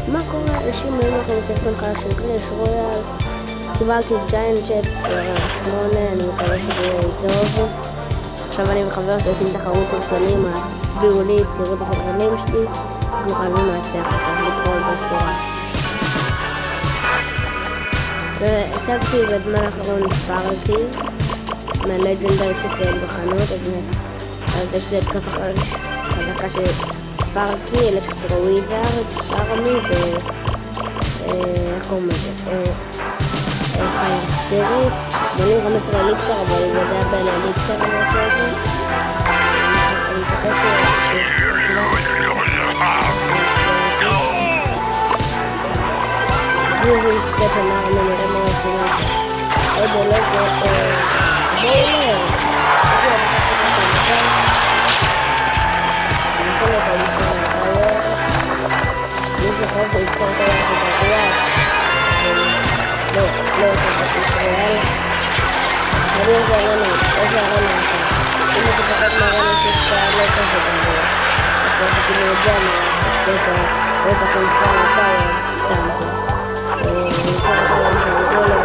מה קורה אנשים היום אנחנו בסרטון חדש של קלאש רויאל. קיבלתי ג'יינט ג'ט 8, אני מקווה שזה יהיה טוב. עכשיו אני וחבר שלי עושים תחרות סרטונים, תצביעו לי, תראו את הסרטונים שלי, אנחנו חייבים להצליח אותם בכל בצורה. והשגתי בזמן האחרון ספארקי מהלג'נדרי שסיים בחנות, אז יש לי התקפה חזקה של ספארקי, אלקטרו-וויזארד, ספארמי איך קוראים לזה? חייר ספיריט, בונים 15 אליקסר, אבל אני יודע בין אליקסר אני עושה את זה. אני מתחש ג'וזי סטפן נראה מה עושים את זה. עוד אלגו בולר. אני יכול להיות אליקסר מהטאוור. מי שחושב אליקסר טאוור בטאוור. לא את ישראל. אני איזה ארנה עכשיו. אם אתה פחות מהארנה שיש כאלה כזה גרוע. אז אתה כאילו יודע מה, אתה נפר לטאוור, סתם פה. נפר לטאוור שאני גולה,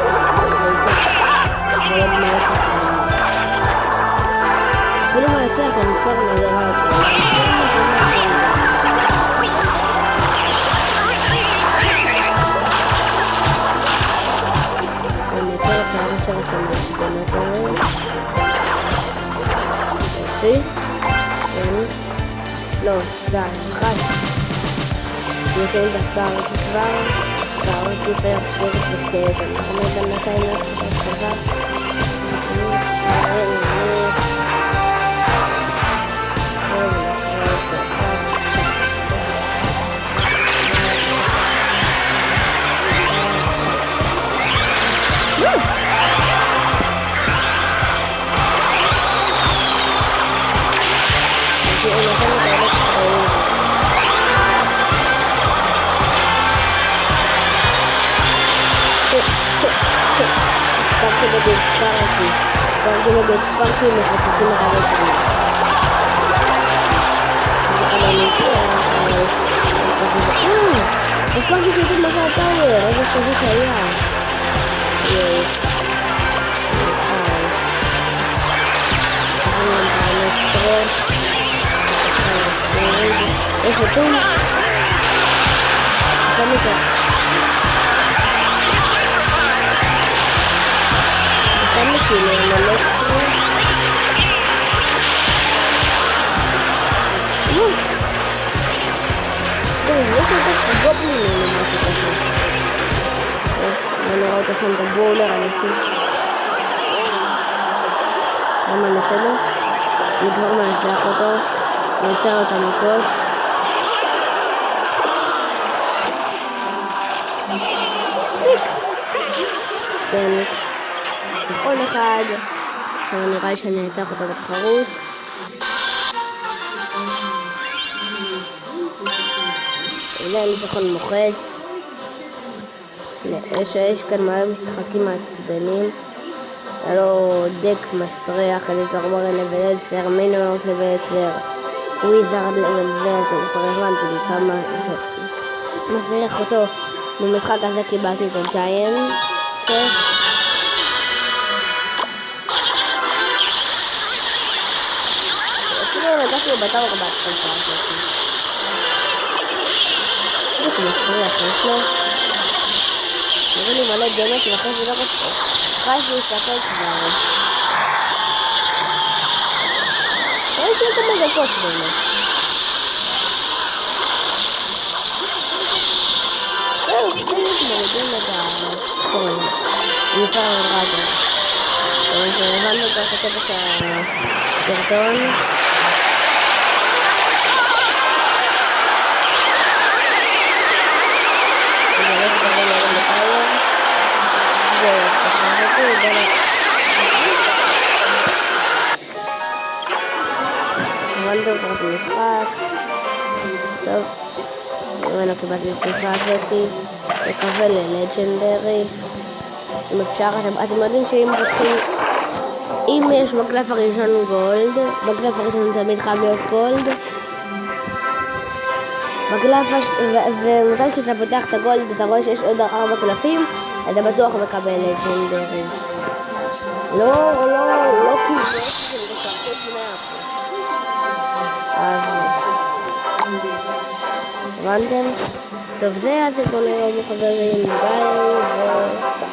אבל עוד מעט אחרונה. אפילו מה יצא שאני נפר לזה רק. לא, די, אחד נותן בספר כבר ספר טיפר ספרת בסקייט אנחנו בינתיים לספר ספרתי מפוצצים אחרי שלי. ספרתי שהייתי מזה הטאוור, איזה שזית היה. איפה טוב? שם איתה. Estamos aquí en el electro. Yo creo que es goblin en la situación. Bueno, ahora son de bowler a decir. Vamos a hacerlo. Y vamos a hacer foto. Vamos a hacer otra mejor. Thanks. בכל אחד, עכשיו נראה לי שאני אתח אותה בתחרות. אולי ניצחון מוחץ. יש כאן מלא משחקים מעצבנים. היה לו דק מסריח, אליזר וורן לבל 10, מיינורט לבל 10, וויזארד לבל 10, הוא כבר הבנתי לי כמה מסריח אותו. במשחק הזה קיבלתי את הג'יינט. נגעתי בטאוור בהתחלפה הזאת. זה כמו מסריח, יש לו? נראה לי מלא דמת ואחרי זה לא רוצה. אחרי שהוא יסתכל כבר. ראיתי לו כמה דקות באמת. זהו, קצת מורידים את הקורן. אני כבר רגע. אז הבנו את הכתב את הסרטון. הבנתי כבר את המשחק. טוב, ממנו קיבלתי את התקופה הזאתי. מקווה ללג'נדרי. אם אפשר, אתם יודעים שאם רוצים, אם יש בקלף הראשון גולד, בקלף הראשון תמיד חייב להיות גולד. בקלף, ומתי שאתה פותח את הגולד אתה רואה שיש עוד 4 קלפים, אתה בטוח מקבל לג'נדרי. לא כי זה הבנתם? טוב, זה הסרטון היום חברים, ביי.